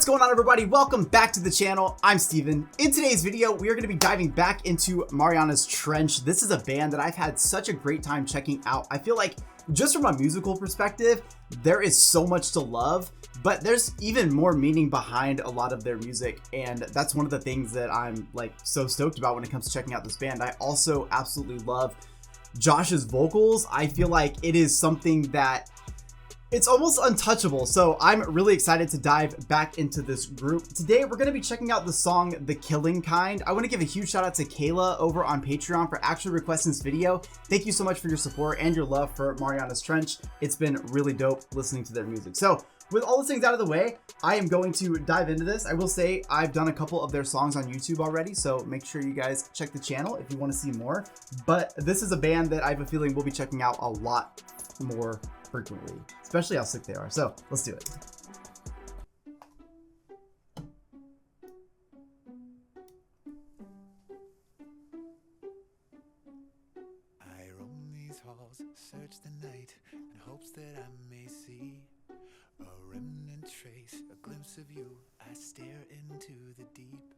going on, everybody? Welcome back to the channel. I'm Steven. In today's video, we are going to be diving back into Marianas Trench. This is a band that I've had such a great time checking out. I feel like just from a musical perspective, there is so much to love, but there's even more meaning behind a lot of their music. And that's one of the things that I'm like so stoked about when it comes to checking out this band. I also absolutely love Josh's vocals. I feel like it is something that it's almost untouchable, so I'm really excited to dive back into this group. Today, we're going to be checking out the song The Killing Kind. I want to give a huge shout out to Kayla over on Patreon for actually requesting this video. Thank you so much for your support and your love for Marianas Trench. It's been really dope listening to their music. So with all those things out of the way, I am going to dive into this. I will say I've done a couple of their songs on YouTube already, so make sure you guys check the channel if you want to see more. But this is a band that I have a feeling we'll be checking out a lot more frequently, especially how sick they are. So let's do it. I roam these halls, search the night in hopes that I may see a remnant trace, a glimpse of you. I stare into the deep,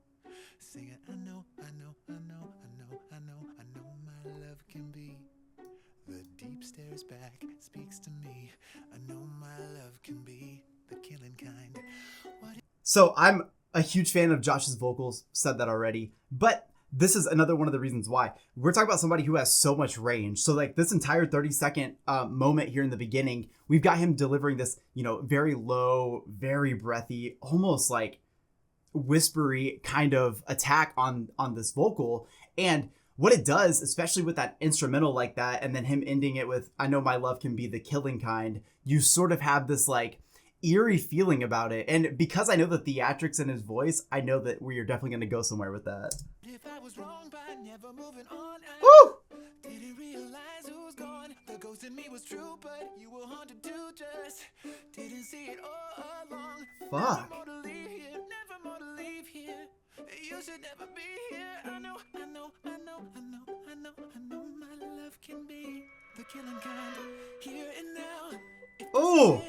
singing, I know, I know, I know, I know, I know, I know my love can be. The deep stares back, speaks to me. I know my love can be the killing kind. So I'm a huge fan of Josh's vocals, said that already, but this is another one of the reasons why. We're talking about somebody who has so much range. So like this entire 30-second moment here in the beginning, we've got him delivering this, very low, very breathy, almost like whispery kind of attack on this vocal. And what it does, especially with that instrumental like that, and then him ending it with, I know my love can be the killing kind, you sort of have this like eerie feeling about it. And because I know the theatrics in his voice, I know that we are definitely going to go somewhere with that. If I was wrong by never moving on, Woo! didn't realize who's gone. The ghost in me was true, but you were haunted too. Just didn't see it all along. Fuck. Never more to leave here, never more to leave here. You should never be here. I know, I know, I know, I know, I know, I know my love can be the killing kind. Here and now. Oh!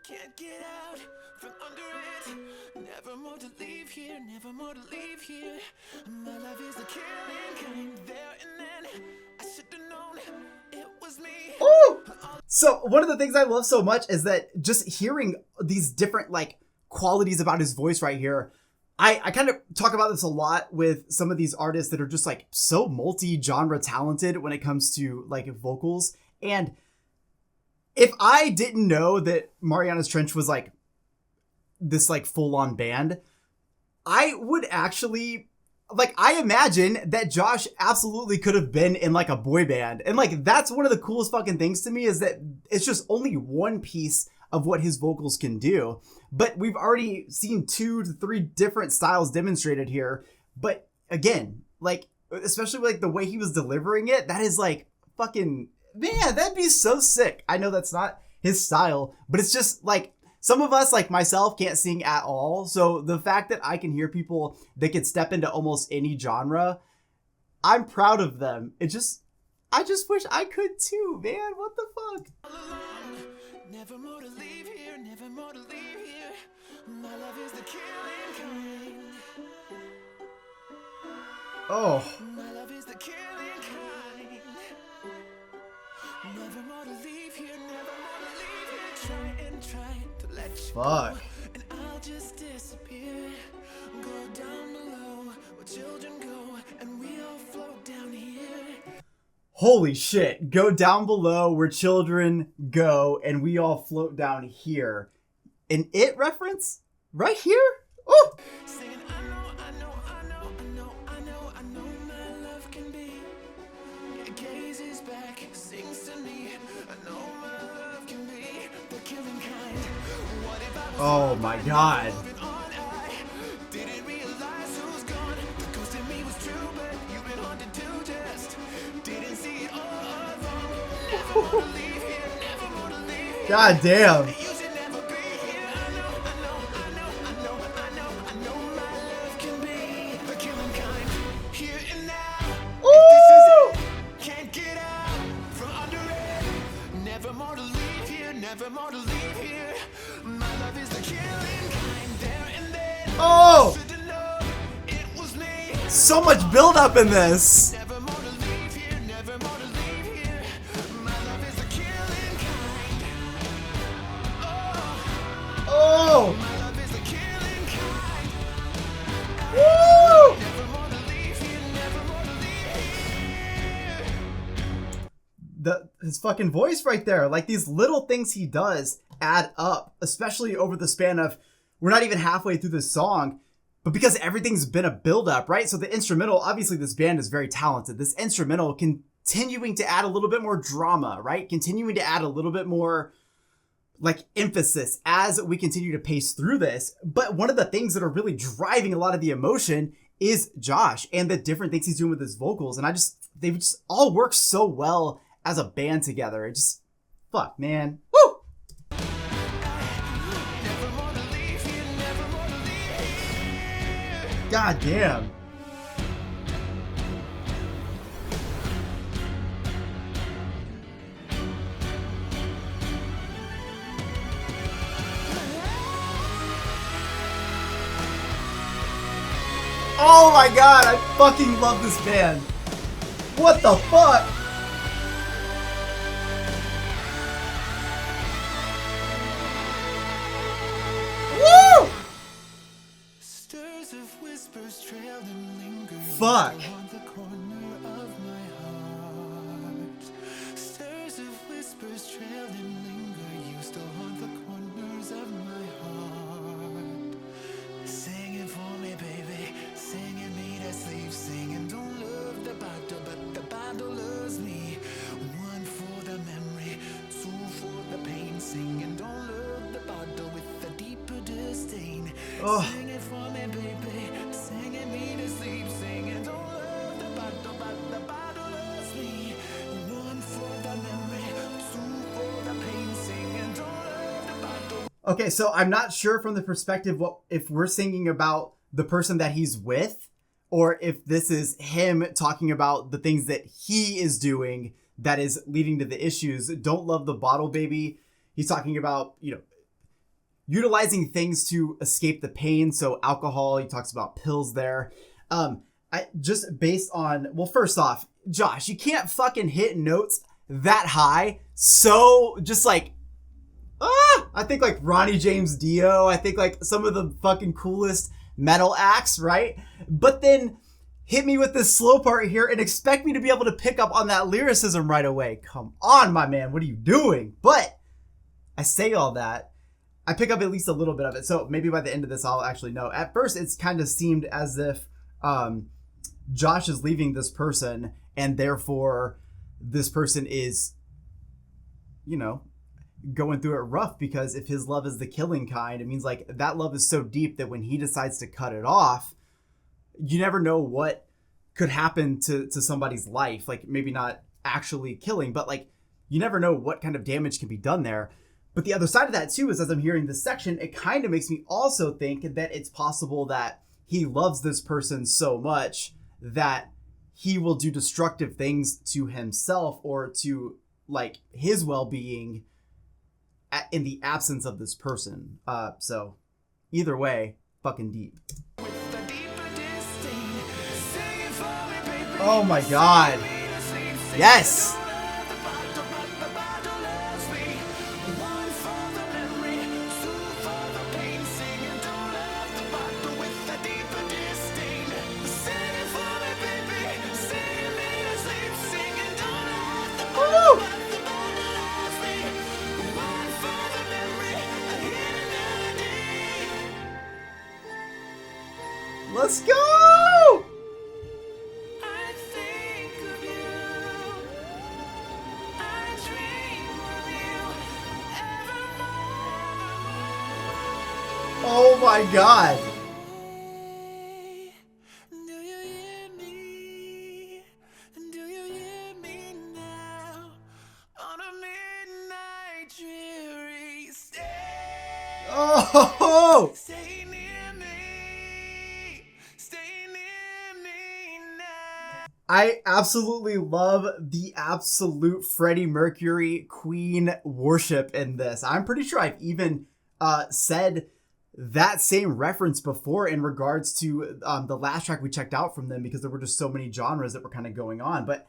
Can't get out from under it. Never more to leave here, never more to leave here. My love is the killing kind. There and then I should have known it was me. Ooh! So one of the things I love so much is that just hearing these different like qualities about his voice right here. I kind of talk about this a lot with some of these artists that are just like so multi-genre talented when it comes to like vocals. And if I didn't know that Marianas Trench was like this like full-on band, I would actually like, I imagine that Josh absolutely could have been in like a boy band. And like, that's one of the coolest fucking things to me is that it's just only one piece of what his vocals can do. But we've already seen 2 to 3 different styles demonstrated here. But again, like, especially like the way he was delivering it, that is like fucking, man, that'd be so sick. I know that's not his style, but it's just like some of us like myself can't sing at all. So the fact that I can hear people that can step into almost any genre, I'm proud of them. I just wish I could too, man. What the fuck? Never more to leave here, never more to leave here. My love is the killing kind. Oh. My love is the killing kind. Never more to leave here, never more to leave here. Try and try to let you Fuck. go, and I'll just disappear. Go down below where children go, and we all float down here. Holy shit. Go down below where children go and we all float down here. An It reference? Right here? Oh! Singing, I know, I know, I know, I know, I know, I know my love can be. It gazes back, sings to me. I know my love can be the killing kind. What if I was Oh my god. moving on? I didn't realize who's gone. The ghost in me was true, but you've been haunted too. Just didn't see it all along. Never more to leave here, never more to leave here. God damn. You should never be here. I know, I know, I know, I know, I know, I know my love can be the killing kind. Here and now. Ooh! Can't get out from under it. Never more to leave here, never more to leave here. My love is the killing kind. There and there. So much build up in this. Never more to leave here, never more to leave here. My love is a killing kind. Oh! My love is a killing kind. Woo! Never more to leave here, never more to leave here. His fucking voice right there. Like, these little things he does add up, especially over the span of, we're not even halfway through this song, but because everything's been a build-up, right? So the instrumental, obviously this band is very talented. This instrumental continuing to add a little bit more drama, right? Continuing to add a little bit more, like, emphasis as we continue to pace through this. But one of the things that are really driving a lot of the emotion is Josh and the different things he's doing with his vocals. And they just all work so well as a band together. It just, fuck, man. Woo! God damn. Oh my god, I fucking love this band. What the fuck? Woo! Stirs of whispers trail and linger. Fuck. On the corner of my heart. Stirs of whispers trail and linger. You still haunt the corners of my heart. Singing for me, baby. Singing me to sleep. Singing, don't love the bottle, but the bottle loves me. One for the memory, two for the pain. Singing, don't love the bottle with a deeper disdain. Oh. Singing for me, baby. Singing me to sleep. Singing, don't love the bottle, but the bottle loves me. One for the memory, two for the pain. Singing, don't love the bottle. Okay, so I'm not sure from the perspective if we're singing about the person that he's with, or if this is him talking about the things that he is doing that is leading to the issues. Don't love the bottle, baby. He's talking about, utilizing things to escape the pain. So alcohol, he talks about pills there. Just based on, well, first off, Josh, you can't fucking hit notes that high. So just like, I think like Ronnie James Dio. I think like some of the fucking coolest metal acts, right? But then hit me with this slow part here and expect me to be able to pick up on that lyricism right away. Come on, my man. What are you doing? But I say all that, I pick up at least a little bit of it. So maybe by the end of this, I'll actually know. At first, it's kind of seemed as if Josh is leaving this person, and therefore this person is, going through it rough, because if his love is the killing kind, it means like that love is so deep that when he decides to cut it off, you never know what could happen to somebody's life. Like, maybe not actually killing, but like you never know what kind of damage can be done there. But the other side of that too is, as I'm hearing this section, it kind of makes me also think that it's possible that he loves this person so much that he will do destructive things to himself or to like his well-being in the absence of this person. So either way, fucking deep. Oh my god. Yes. Let's go! I think of you. I dream of you evermore. Oh my god. Do you hear me? Do you hear me now? On a midnight dreary stay. Oh! Stay near me. Stay near me now. I absolutely love the absolute Freddie Mercury Queen worship in this. I'm pretty sure I've even said that same reference before in regards to the last track we checked out from them, because there were just so many genres that were kind of going on. But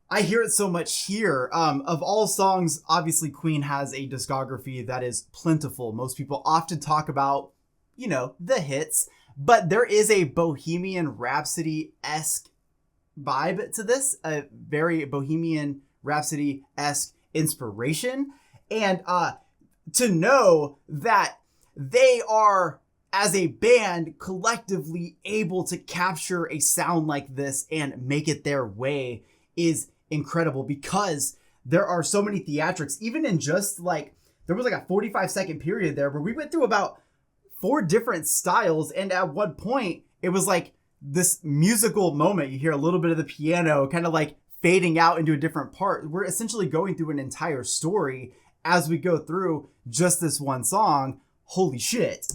I hear it so much here. Of all songs, obviously Queen has a discography that is plentiful. Most people often talk about, you know, the hits, but there is a Bohemian Rhapsody-esque vibe to this, a very Bohemian Rhapsody-esque inspiration. And to know that they are, as a band, collectively able to capture a sound like this and make it their way is incredible, because there are so many theatrics, even in just like, there was like a 45-second period there where we went through about 4 different styles, and at one point it was like this musical moment. You hear a little bit of the piano kind of like fading out into a different part. We're essentially going through an entire story as we go through just this one song. Holy shit.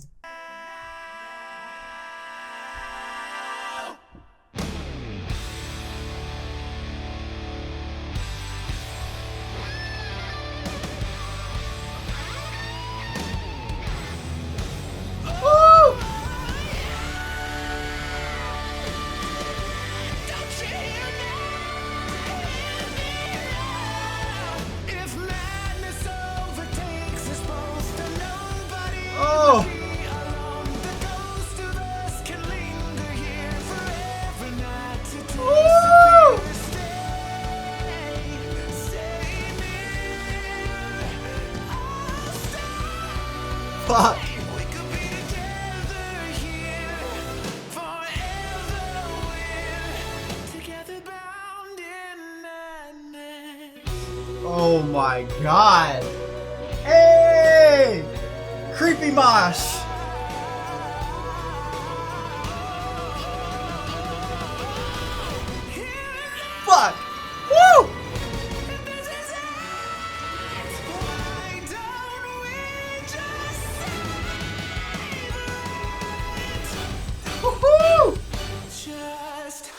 Fuck. Oh my god. Hey! Creepy mosh. Fuck. Woo! Woohoo! Just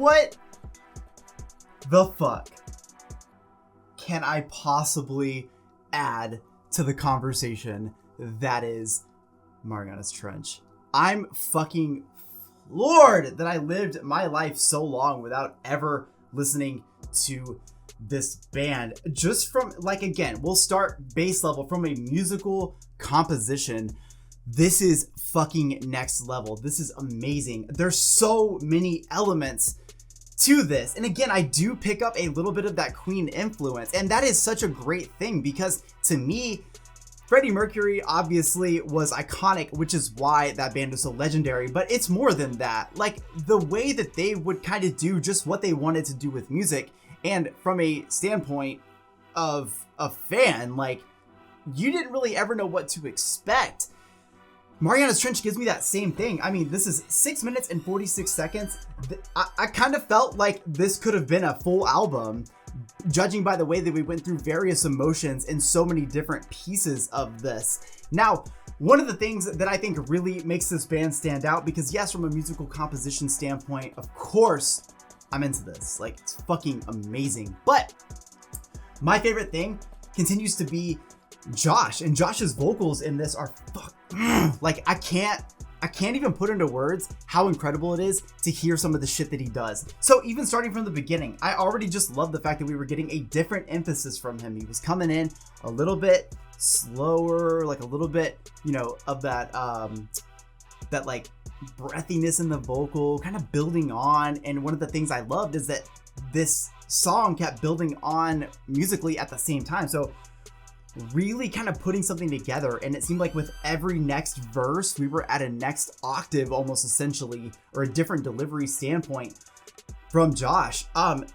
What the fuck can I possibly add to the conversation that is Marianas Trench? I'm fucking floored that I lived my life so long without ever listening to this band. Just from, like, again, we'll start base level from a musical composition. This is fucking next level. This is amazing. There's so many elements to this. And again, I do pick up a little bit of that Queen influence. And that is such a great thing, because to me, Freddie Mercury obviously was iconic, which is why that band is so legendary. But it's more than that. Like, the way that they would kind of do just what they wanted to do with music. And from a standpoint of a fan, like, you didn't really ever know what to expect. Marianas Trench gives me that same thing. I mean, this is 6 minutes and 46 seconds. I kind of felt like this could have been a full album, judging by the way that we went through various emotions in so many different pieces of this. Now, one of the things that I think really makes this band stand out, because yes, from a musical composition standpoint, of course, I'm into this. Like, it's fucking amazing. But my favorite thing continues to be Josh, and Josh's vocals in this are like, I can't even put into words how incredible it is to hear some of the shit that he does. So even starting from the beginning, I already just love the fact that we were getting a different emphasis from him. He was coming in a little bit slower, like a little bit, you know, of that that like breathiness in the vocal, kind of building on. And one of the things I loved is that this song kept building on musically at the same time. So really kind of putting something together, and it seemed like with every next verse we were at a next octave almost, essentially, or a different delivery standpoint from Josh. And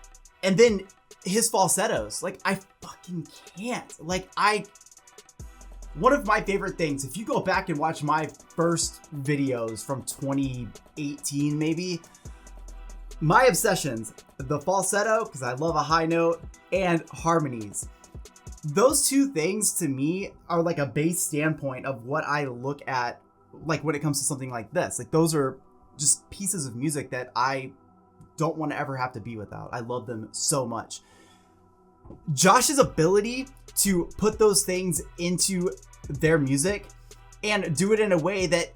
then his falsettos, like, I fucking can't, like, one of my favorite things, if you go back and watch my first videos from 2018 maybe, my obsessions, the falsetto, because I love a high note, and harmonies. Those two things to me are like a base standpoint of what I look at, like when it comes to something like this. Like those are just pieces of music that I don't want to ever have to be without. I love them so much. Josh's ability to put those things into their music and do it in a way that,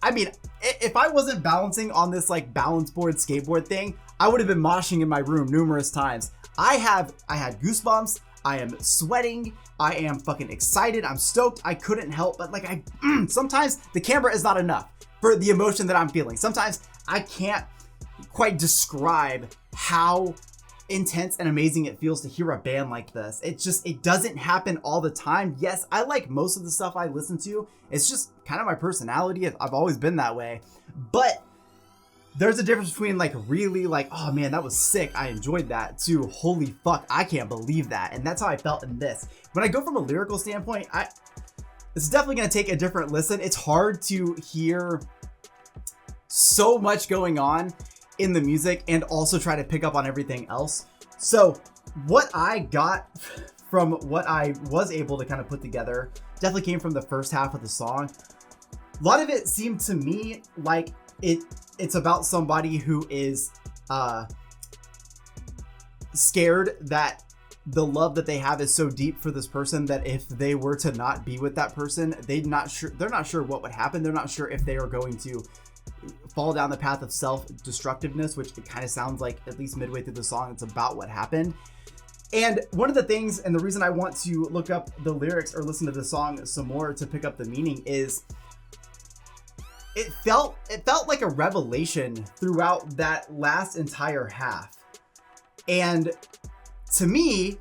I mean, if I wasn't balancing on this like balance board skateboard thing, I would have been moshing in my room numerous times. I had goosebumps. I am sweating. I am fucking excited. I'm stoked. I couldn't help but like sometimes the camera is not enough for the emotion that I'm feeling. Sometimes I can't quite describe how intense and amazing it feels to hear a band like this. It doesn't happen all the time. Yes, I like most of the stuff I listen to. It's just kind of my personality. I've always been that way. But there's a difference between like really like, oh man, that was sick, I enjoyed that, to holy fuck, I can't believe that. And that's how I felt in this. When I go from a lyrical standpoint, it's definitely gonna take a different listen. It's hard to hear so much going on in the music and also try to pick up on everything else. So what I got from what I was able to kind of put together definitely came from the first half of the song. A lot of it seemed to me like it's about somebody who is scared that the love that they have is so deep for this person that if they were to not be with that person, they're not sure what would happen. They're not sure if they are going to fall down the path of self-destructiveness, which it kind of sounds like at least midway through the song, it's about what happened. And one of the things, and the reason I want to look up the lyrics or listen to the song some more to pick up the meaning, is it felt like a revelation throughout that last entire half. And to me,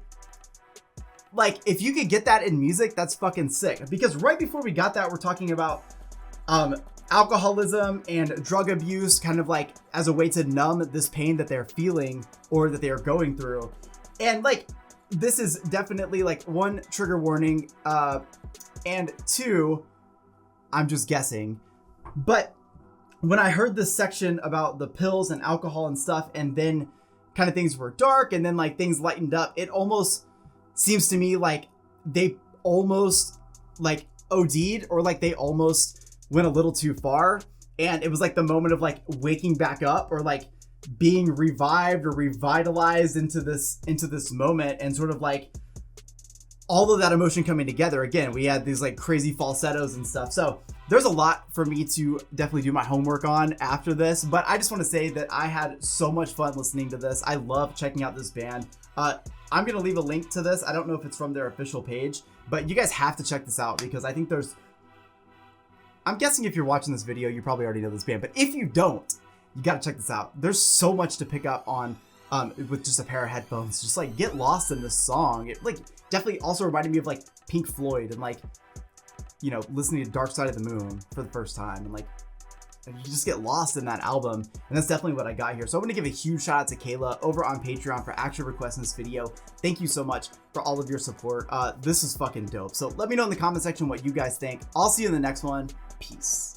like, if you could get that in music, that's fucking sick. Because right before we got that, we're talking about alcoholism and drug abuse, kind of like as a way to numb this pain that they're feeling or that they are going through. And like, this is definitely like, one, trigger warning, and two, I'm just guessing. But when I heard this section about the pills and alcohol and stuff, and then kind of things were dark and then like things lightened up, it almost seems to me like they almost like OD'd, or like they almost went a little too far. And it was like the moment of like waking back up, or like being revived or revitalized into this moment, and sort of like all of that emotion coming together. Again, we had these like crazy falsettos and stuff. So there's a lot for me to definitely do my homework on after this, but I just want to say that I had so much fun listening to this. I love checking out this band. I'm going to leave a link to this. I don't know if it's from their official page, but you guys have to check this out, because I think I'm guessing if you're watching this video, you probably already know this band, but if you don't, you got to check this out. There's so much to pick up on with just a pair of headphones. Just like get lost in this song. It like definitely also reminded me of like Pink Floyd and like, you know, listening to Dark Side of the Moon for the first time, and like you just get lost in that album. And that's definitely what I got here. So I'm going to give a huge shout out to Kayla over on Patreon for actually requesting this video. Thank you so much for all of your support. This is fucking dope. So let me know in the comment section what you guys think. I'll see you in the next one. Peace.